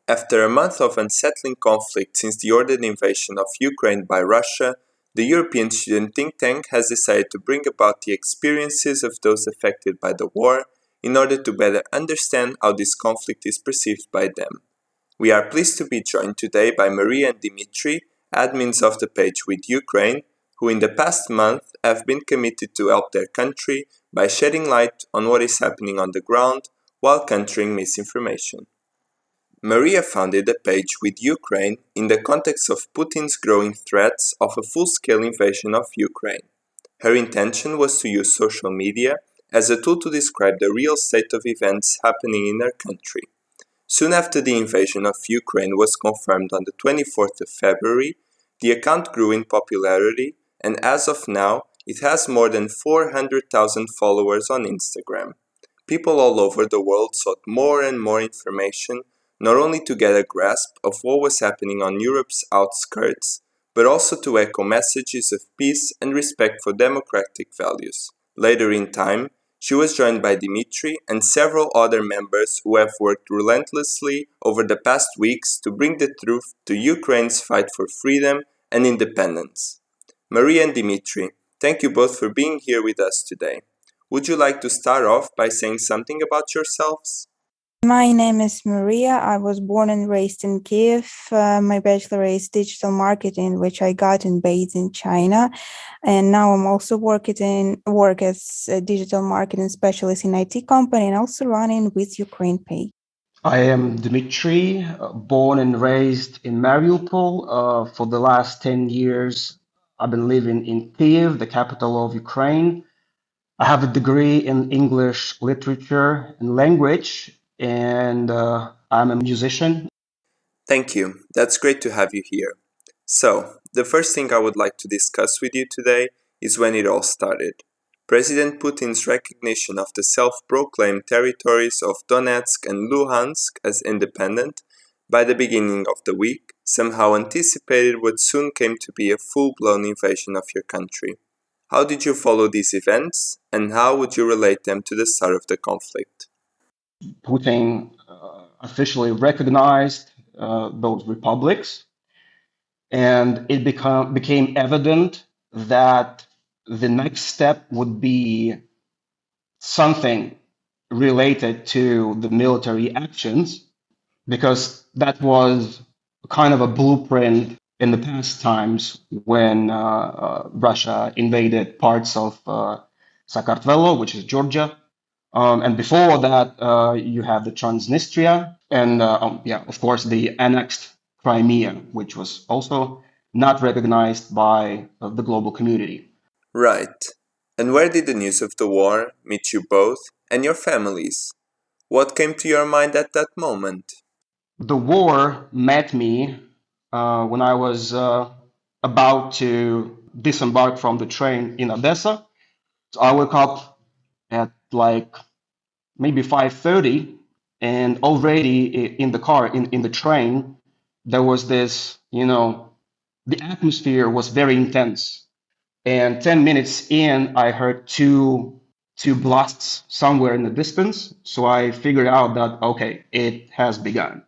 After a month of unsettling conflict since the ordered invasion of Ukraine by Russia, the European student think tank has decided to bring about the experiences of those affected by the war in order to better understand how this conflict is perceived by them. We are pleased to be joined today by Maria and Dimitri, admins of the page With Ukraine, who in the past month have been committed to help their country by shedding light on what is happening on the ground while countering misinformation. Maria founded the page With Ukraine in the context of Putin's growing threats of a full-scale invasion of Ukraine. Her intention was to use social media as a tool to describe the real state of events happening in her country. Soon after the invasion of Ukraine was confirmed on the 24th of February, the account grew in popularity, and as of now, it has more than 400,000 followers on Instagram. People all over the world sought more and more information, not only to get a grasp of what was happening on Europe's outskirts, but also to echo messages of peace and respect for democratic values. Later in time, she was joined by Dimitri and several other members who have worked relentlessly over the past weeks to bring the truth to Ukraine's fight for freedom and independence. Maria and Dimitri, thank you both for being here with us today. Would you like to start off by saying something about yourselves? My name is Maria. I was born and raised in Kiev. My bachelor is digital marketing, which I got in Beijing, China. And now I'm also work as a digital marketing specialist in IT company and also running With Ukraine Pay. I am Dmitry, born and raised in Mariupol. For the last 10 years, I've been living in Kiev, the capital of Ukraine. I have a degree in English literature and language, and I'm a musician. Thank you. That's great to have you here. So, the first thing I would like to discuss with you today is when it all started. President Putin's recognition of the self-proclaimed territories of Donetsk and Luhansk as independent by the beginning of the week somehow anticipated what soon came to be a full-blown invasion of your country. How did you follow these events, and how would you relate them to the start of the conflict? Putin officially recognized those republics, and it became evident that the next step would be something related to the military actions, because that was kind of a blueprint in the past times when Russia invaded parts of Sakartvelo, which is Georgia. And before that, you have the Transnistria and, yeah, of course, the annexed Crimea, which was also not recognized by the global community. Right. And where did the news of the war meet you both and your families? What came to your mind at that moment? The war met me when I was about to disembark from the train in Odessa. So I woke up at like maybe 5:30, and already in the car, in the train, there was this, the atmosphere was very intense. And 10 minutes in, I heard two blasts somewhere in the distance. So I figured out that, okay, it has begun.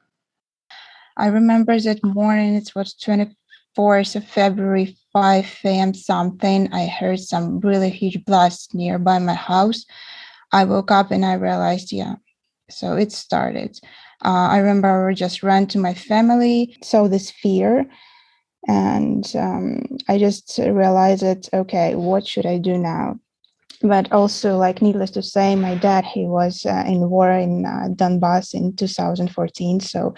I remember that morning, it was 24th of February, 5 a.m. something. I heard some really huge blast nearby my house. I woke up and I realized, yeah, so it started. I remember I just ran to my family, saw this fear, and I just realized that, okay, what should I do now? But also, like, needless to say, my dad, he was in war in Donbass in 2014. So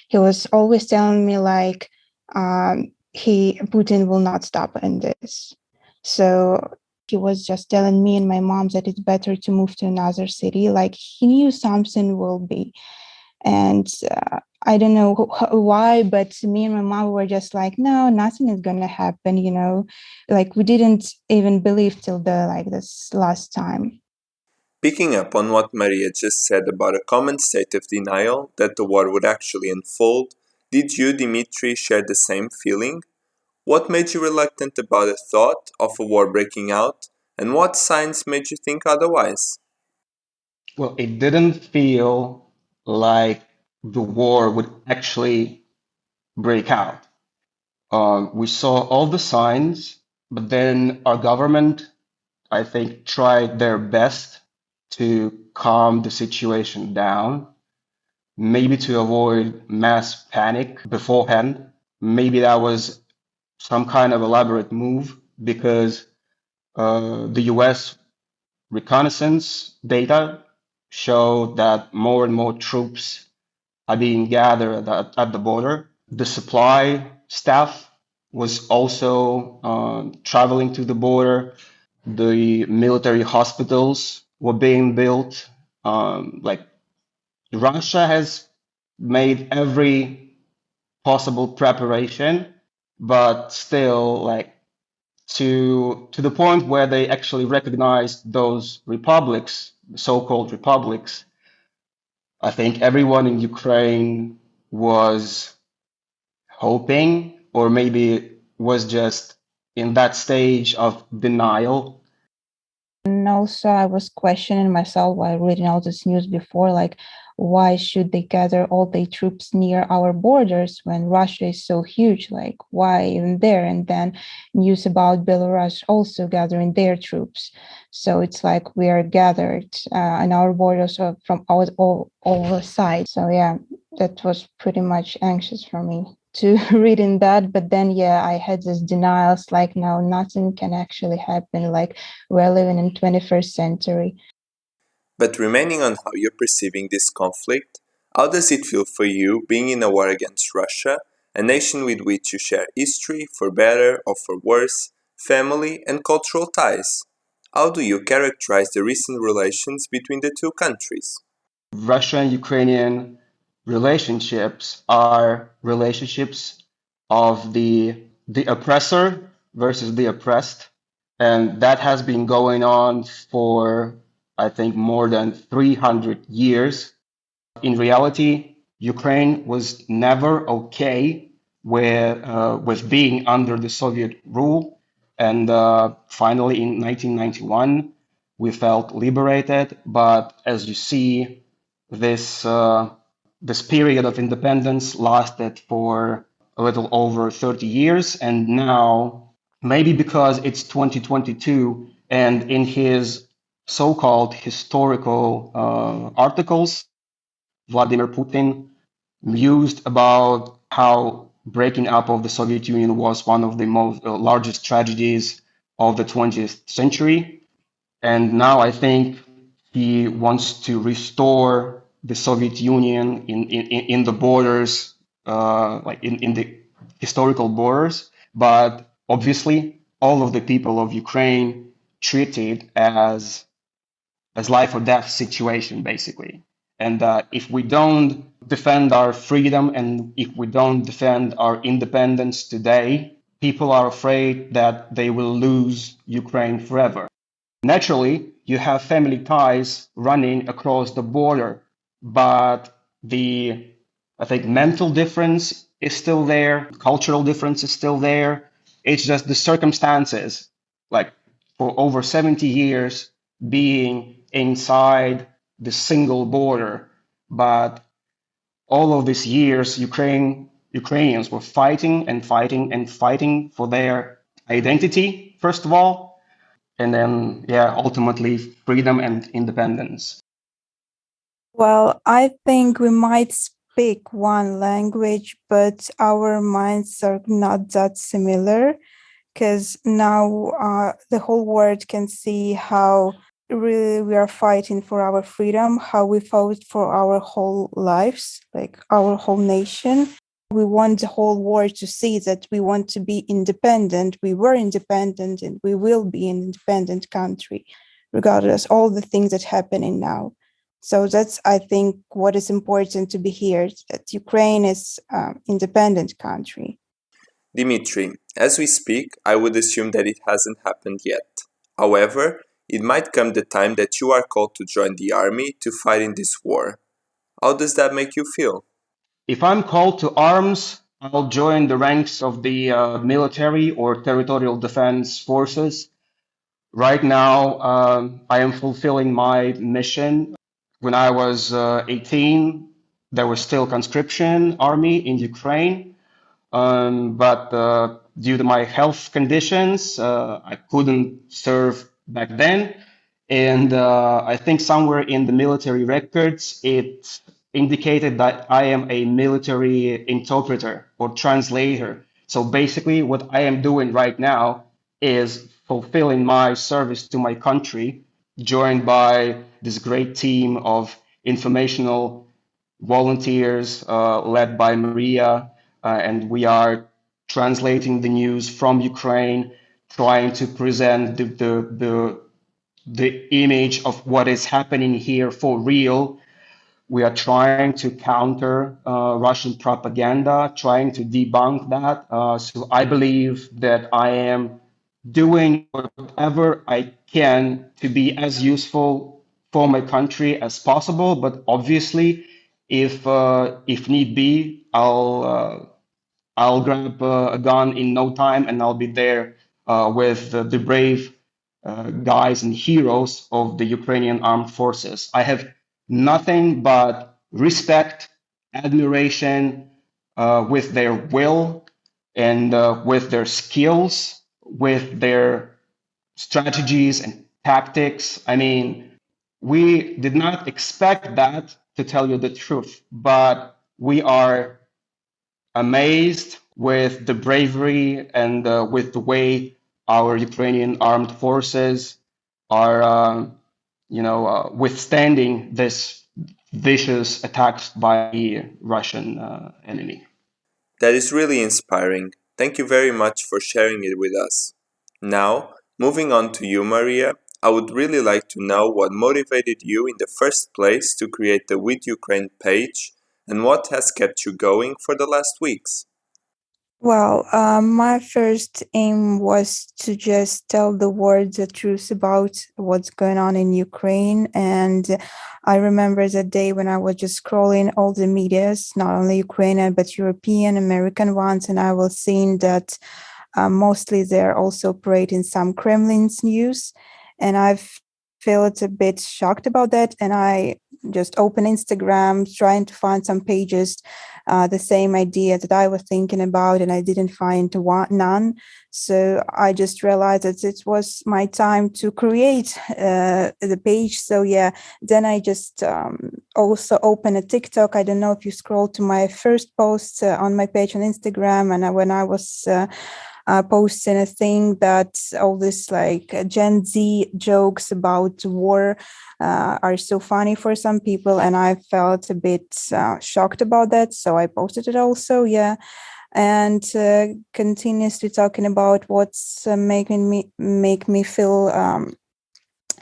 he was always telling me, like, Putin will not stop in this. So he was just telling me and my mom that it's better to move to another city. Like, he knew something will be. And I don't know why, but me and my mom were just like, no, nothing is going to happen, like we didn't even believe till this last time. Picking up on what Maria just said about a common state of denial that the war would actually unfold, did you, Dimitri, share the same feeling? What made you reluctant about the thought of a war breaking out, and what signs made you think otherwise? Well, it didn't feel like the war would actually break out. We saw all the signs, but then our government, I think, tried their best to calm the situation down, maybe to avoid mass panic beforehand. Maybe that was some kind of elaborate move because the US reconnaissance data show that more and more troops are being gathered at the border. The supply staff was also traveling to the border. The military hospitals were being built. Like Russia has made every possible preparation, but still, like to the point where they actually recognized those republics, so-called republics. I think everyone in Ukraine was hoping, or maybe was just in that stage of denial. And also, I was questioning myself while reading all this news before, like, why should they gather all the troops near our borders when Russia is so huge? Like, why even there? And then news about Belarus also gathering their troops. So it's like we are gathered on our borders from all sides. So yeah, that was pretty much anxious for me to reading that. But then yeah, I had this denials like, no, nothing can actually happen. Like, we're living in 21st century. But remaining on how you're perceiving this conflict, how does it feel for you being in a war against Russia, a nation with which you share history, for better or for worse, family and cultural ties? How do you characterize the recent relations between the two countries? Russian Ukrainian relationships are relationships of the oppressor versus the oppressed, and that has been going on for I think more than 300 years. In reality, Ukraine was never okay with being under the Soviet rule, and finally in 1991 we felt liberated. But as you see, this this period of independence lasted for a little over 30 years, and now maybe because it's 2022, and in his so-called historical articles, Vladimir Putin mused about how breaking up of the Soviet Union was one of the most largest tragedies of the 20th century. And now I think he wants to restore the Soviet Union in the borders, like in the historical borders. But obviously, all of the people of Ukraine treat it as life or death situation, basically. And if we don't defend our freedom and if we don't defend our independence today, people are afraid that they will lose Ukraine forever. Naturally, you have family ties running across the border, but the I think mental difference is still there, cultural difference is still there. It's just the circumstances, like for over 70 years being inside the single border. But all of these years, Ukrainians were fighting and fighting and fighting for their identity, first of all, and then, yeah, ultimately freedom and independence. Well, I think we might speak one language, but our minds are not that similar because now the whole world can see how really we are fighting for our freedom, how we fought for our whole lives, like our whole nation. We want the whole world to see that we want to be independent. We were independent and we will be an independent country, regardless all the things that happening now. So that's, I think, what is important to be here, that Ukraine is an independent country. Dimitri, as we speak, I would assume that it hasn't happened yet. However, it might come the time that you are called to join the army to fight in this war. How does that make you feel? If I'm called to arms, I'll join the ranks of the military or territorial defense forces. Right now, I am fulfilling my mission. When I was 18, there was still conscription army in Ukraine, but due to my health conditions, I couldn't serve back then. And I think somewhere in the military records, it indicated that I am a military interpreter or translator. So basically, what I am doing right now is fulfilling my service to my country, joined by this great team of informational volunteers led by Maria, and we are translating the news from Ukraine, trying to present the image of what is happening here for real. We are trying to counter Russian propaganda, trying to debunk that. So I believe that I am doing whatever I can to be as useful for my country as possible. But obviously, if need be, I'll grab a gun in no time and I'll be there with the brave guys and heroes of the Ukrainian armed forces. I have nothing but respect, admiration with their will and with their skills, with their strategies and tactics. I mean, we did not expect that, to tell you the truth, but we are amazed with the bravery and with the way our Ukrainian armed forces are, withstanding this vicious attacks by the Russian enemy. That is really inspiring. Thank you very much for sharing it with us. Now, moving on to you, Maria, I would really like to know what motivated you in the first place to create the With Ukraine page and what has kept you going for the last weeks. Well, my first aim was to just tell the world the truth about what's going on in Ukraine. And I remember the day when I was just scrolling all the medias, not only Ukrainian, but European, American ones, and I was seeing that mostly they're also operating some Kremlin's news. And I felt a bit shocked about that. And I just opened Instagram, trying to find some pages, the same idea that I was thinking about, and I didn't find none. So I just realized that it was my time to create the page. So yeah, then I just also opened a TikTok. I don't know if you scroll to my first post on my page on Instagram, and when I was posting a thing that all this like Gen Z jokes about war are so funny for some people, and I felt a bit shocked about that, so I posted it also. Yeah, and continuously talking about what's making me make me feel.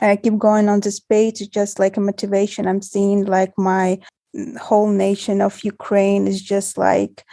I keep going on this page, it's just like a motivation. I'm seeing like my whole nation of Ukraine is just like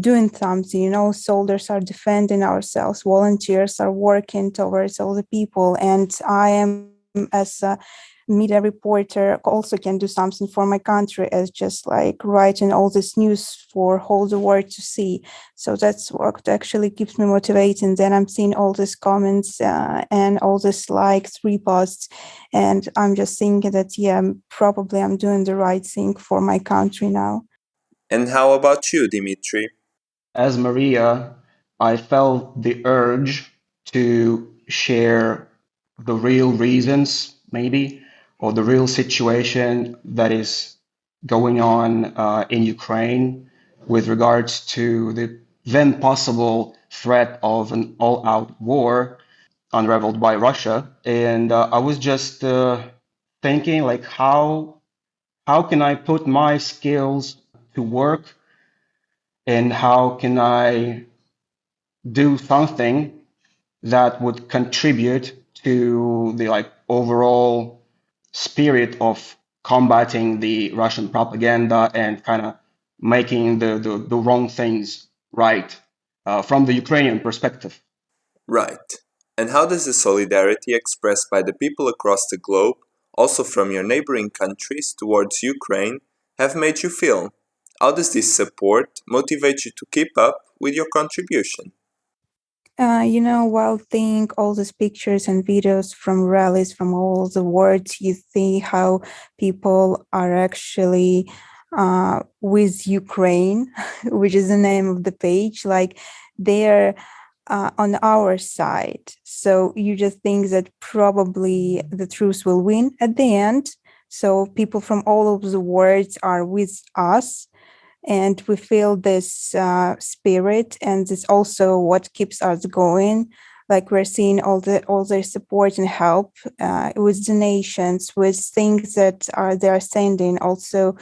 doing something, soldiers are defending ourselves, volunteers are working towards all the people, and I am as a media reporter also can do something for my country as just like writing all this news for whole the world to see. So that's what actually keeps me motivating. Then I'm seeing all these comments and all these likes, reposts, and I'm just thinking that yeah, probably I'm doing the right thing for my country now. And how about you, Dimitri? As Maria, I felt the urge to share the real reasons, maybe, or the real situation that is going on in Ukraine with regards to the then possible threat of an all out war unraveled by Russia. And I was just thinking, like, how can I put my skills to work, and how can I do something that would contribute to the like overall spirit of combating the Russian propaganda and kind of making the wrong things right from the Ukrainian perspective. Right. And how does the solidarity expressed by the people across the globe, also from your neighboring countries towards Ukraine, have made you feel? How does this support motivate you to keep up with your contribution? While seeing all these pictures and videos from rallies from all the world, you see how people are actually with Ukraine, which is the name of the page. Like they're on our side. So you just think that probably the truth will win at the end. So people from all over the world are with us, and we feel this spirit, and it's also what keeps us going. Like we're seeing all their support and help with donations, with things that they are sending. Also,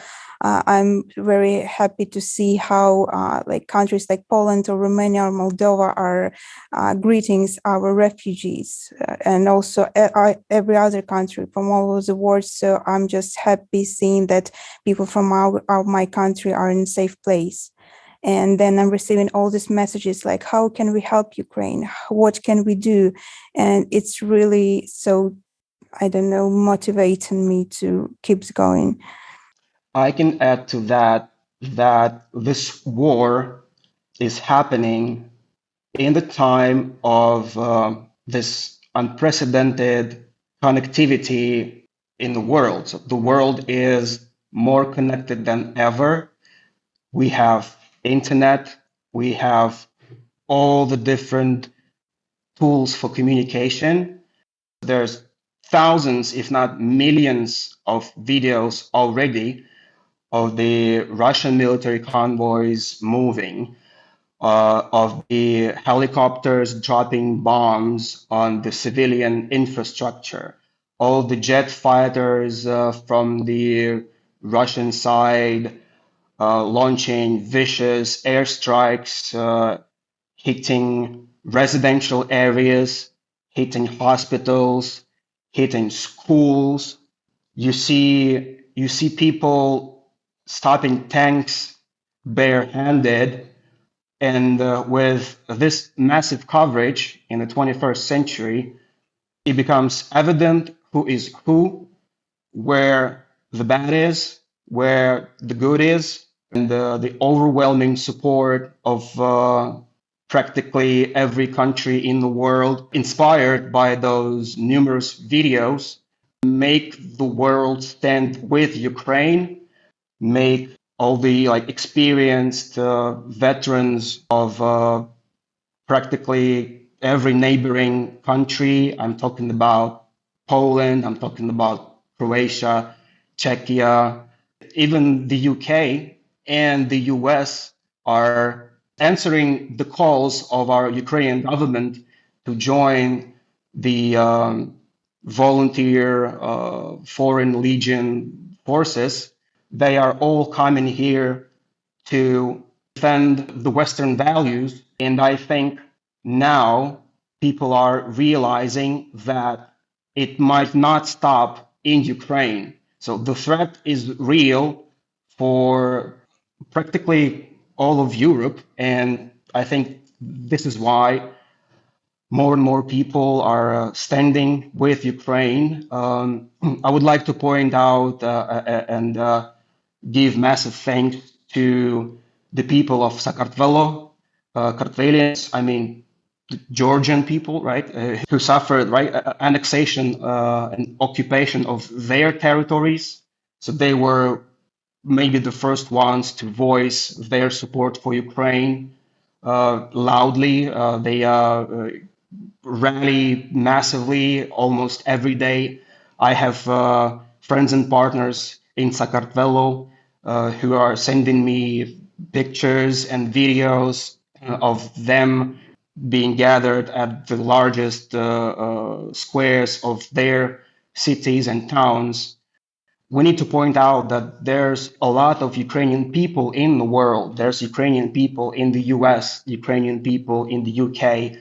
I'm very happy to see how like countries like Poland or Romania or Moldova are greetings our refugees, and also every other country from all over the world. So I'm just happy seeing that people from my country are in a safe place. And then I'm receiving all these messages like, how can we help Ukraine? What can we do? And it's really so, I don't know, motivating me to keep going. I can add to that this war is happening in the time of this unprecedented connectivity in the world. So the world is more connected than ever. We have internet, we have all the different tools for communication. There's thousands, if not millions, of videos already of the Russian military convoys moving, of the helicopters dropping bombs on the civilian infrastructure, all the jet fighters from the Russian side launching vicious airstrikes, hitting residential areas, hitting hospitals, hitting schools. You see people stopping tanks barehanded, and with this massive coverage in the 21st century, it becomes evident who is who, where the bad is, where the good is, and the overwhelming support of practically every country in the world, inspired by those numerous videos, make the world stand with Ukraine, make all the like experienced veterans of practically every neighboring country. I'm talking about Poland, I'm talking about Croatia, Czechia, even the UK and the US are answering the calls of our Ukrainian government to join the volunteer Foreign Legion forces. They are all coming here to defend the Western values. And I think now people are realizing that it might not stop in Ukraine. So the threat is real for practically all of Europe. And I think this is why more and more people are standing with Ukraine. I would like to point out and give massive thanks to the people of Sakartvelo, Kartvelians, I mean, Georgian people, right, who suffered, right, annexation and occupation of their territories. So they were maybe the first ones to voice their support for Ukraine loudly. They rally massively almost every day. I have friends and partners in Sakartvelo who are sending me pictures and videos of them being gathered at the largest squares of their cities and towns. We need to point out that there's a lot of Ukrainian people in the world. There's Ukrainian people in the US, Ukrainian people in the UK,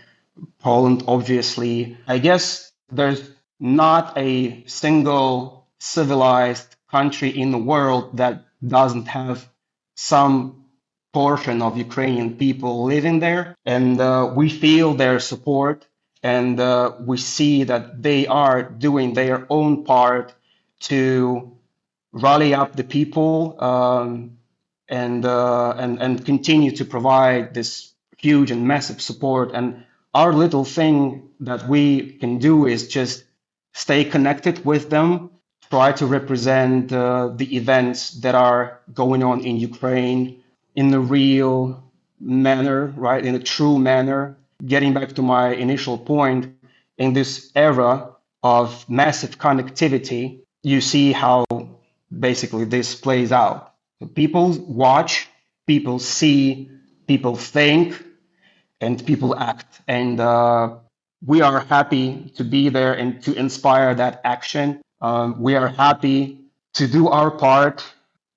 Poland, obviously. I guess there's not a single civilized country in the world that doesn't have some portion of Ukrainian people living there. And we feel their support, and we see that they are doing their own part to rally up the people and continue to provide this huge and massive support. And our little thing that we can do is just stay connected with them, try to represent the events that are going on in Ukraine in a real manner, right? In a true manner. Getting back to my initial point, in this era of massive connectivity, you see how basically this plays out. People watch, people see, people think, and people act. And we are happy to be there and to inspire that action. We are happy to do our part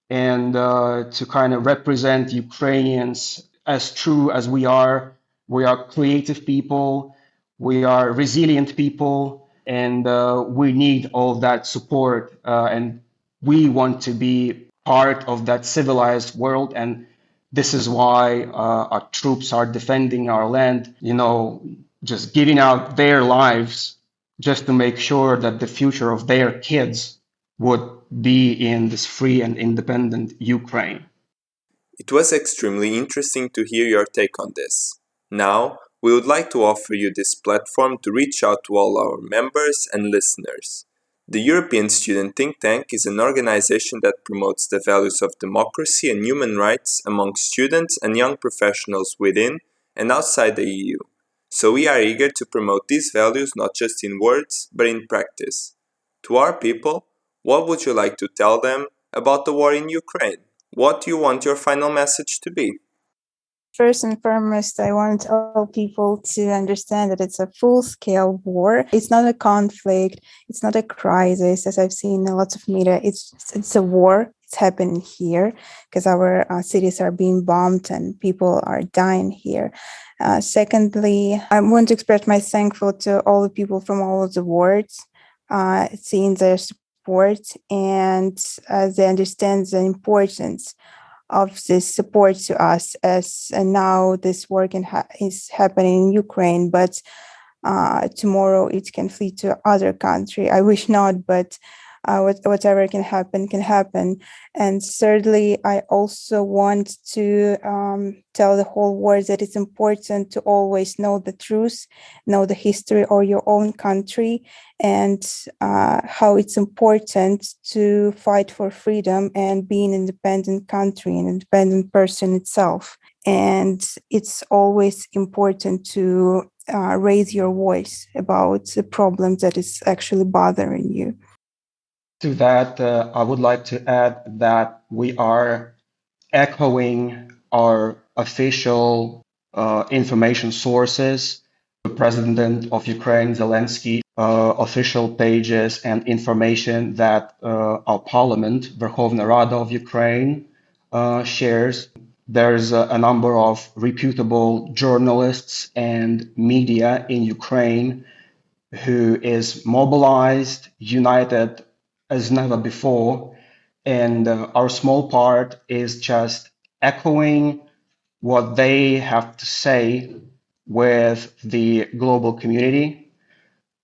and to kind of represent Ukrainians as true as we are. We are creative people, we are resilient people, and we need all that support. And we want to be part of that civilized world. And this is why our troops are defending our land, just giving out their lives just to make sure that the future of their kids would be in this free and independent Ukraine. It was extremely interesting to hear your take on this. Now, we would like to offer you this platform to reach out to all our members and listeners. The European Student Think Tank is an organization that promotes the values of democracy and human rights among students and young professionals within and outside the EU. So we are eager to promote these values not just in words, but in practice. To our people, what would you like to tell them about the war in Ukraine? What do you want your final message to be? First and foremost, I want all people to understand that it's a full-scale war. It's not a conflict. It's not a crisis, as I've seen in lots of media. It's a war. It's happening here because our cities are being bombed and people are dying here. Secondly, I want to express my thankful to all the people from all of the wards, seeing their support and they understand the importance of this support to us as now this war is happening in Ukraine, but tomorrow it can flee to other country. I wish not, but whatever can happen can happen. And thirdly, I also want to tell the whole world that it's important to always know the truth, know the history of your own country, and how it's important to fight for freedom and be an independent country, an independent person itself. And it's always important to raise your voice about the problems that is actually bothering you. To that, I would like to add that we are echoing our official information sources, the President of Ukraine, Zelensky, official pages and information that our parliament, Verkhovna Rada of Ukraine, shares. There's a number of reputable journalists and media in Ukraine who is mobilized, united as never before. And our small part is just echoing what they have to say with the global community.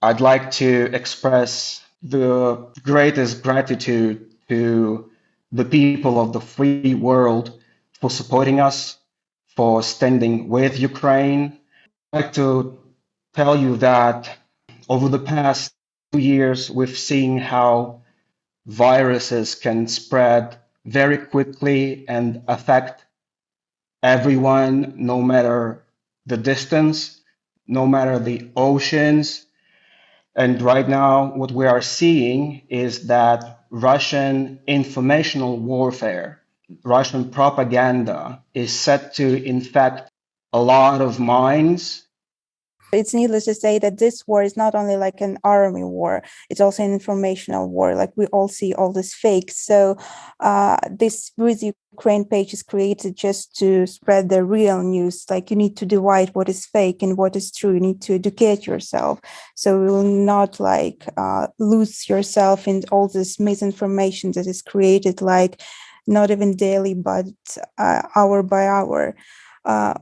I'd like to express the greatest gratitude to the people of the free world for supporting us, for standing with Ukraine. I'd like to tell you that over the past 2 years, we've seen how viruses can spread very quickly and affect everyone, no matter the distance, no matter the oceans. And right now, what we are seeing is that Russian informational warfare, Russian propaganda is set to infect a lot of minds. It's needless to say that this war is not only like an army war, it's also an informational war. Like we all see all this fake. So this with Ukraine page is created just to spread the real news. Like you need to divide what is fake and what is true. You need to educate yourself. So you will not like lose yourself in all this misinformation that is created, like not even daily, but hour by hour.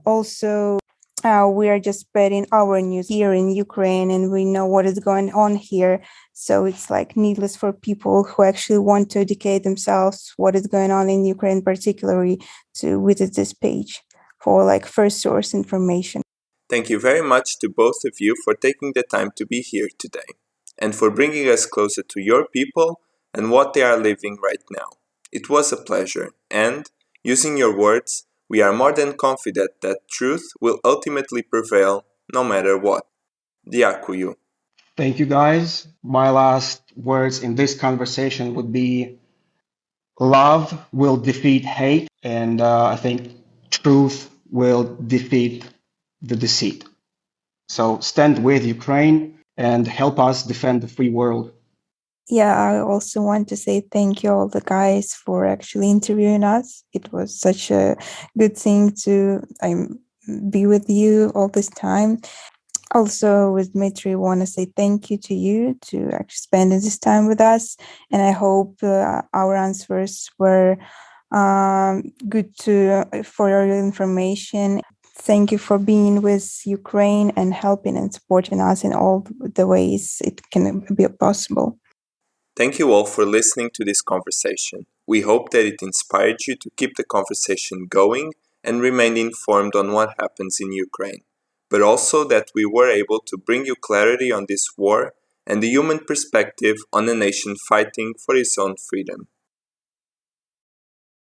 Also, we are just spreading our news here in Ukraine and we know what is going on here. So it's like needless for people who actually want to educate themselves what is going on in Ukraine, particularly to visit this page for like first source information. Thank you very much to both of you for taking the time to be here today and for bringing us closer to your people and what they are living right now. It was a pleasure, and, using your words, we are more than confident that truth will ultimately prevail no matter what. Diakuyu. Thank you, guys. My last words in this conversation would be love will defeat hate, and I think truth will defeat the deceit. So stand with Ukraine and help us defend the free world. Yeah, I also want to say thank you all the guys for actually interviewing us. It was such a good thing to be with you all this time. Also, with Dmitry, want to say thank you to you to actually spending this time with us, and I hope our answers were good to for your information. Thank you for being with Ukraine and helping and supporting us in all the ways it can be possible. Thank you all for listening to this conversation. We hope that it inspired you to keep the conversation going and remain informed on what happens in Ukraine, but also that we were able to bring you clarity on this war and the human perspective on a nation fighting for its own freedom.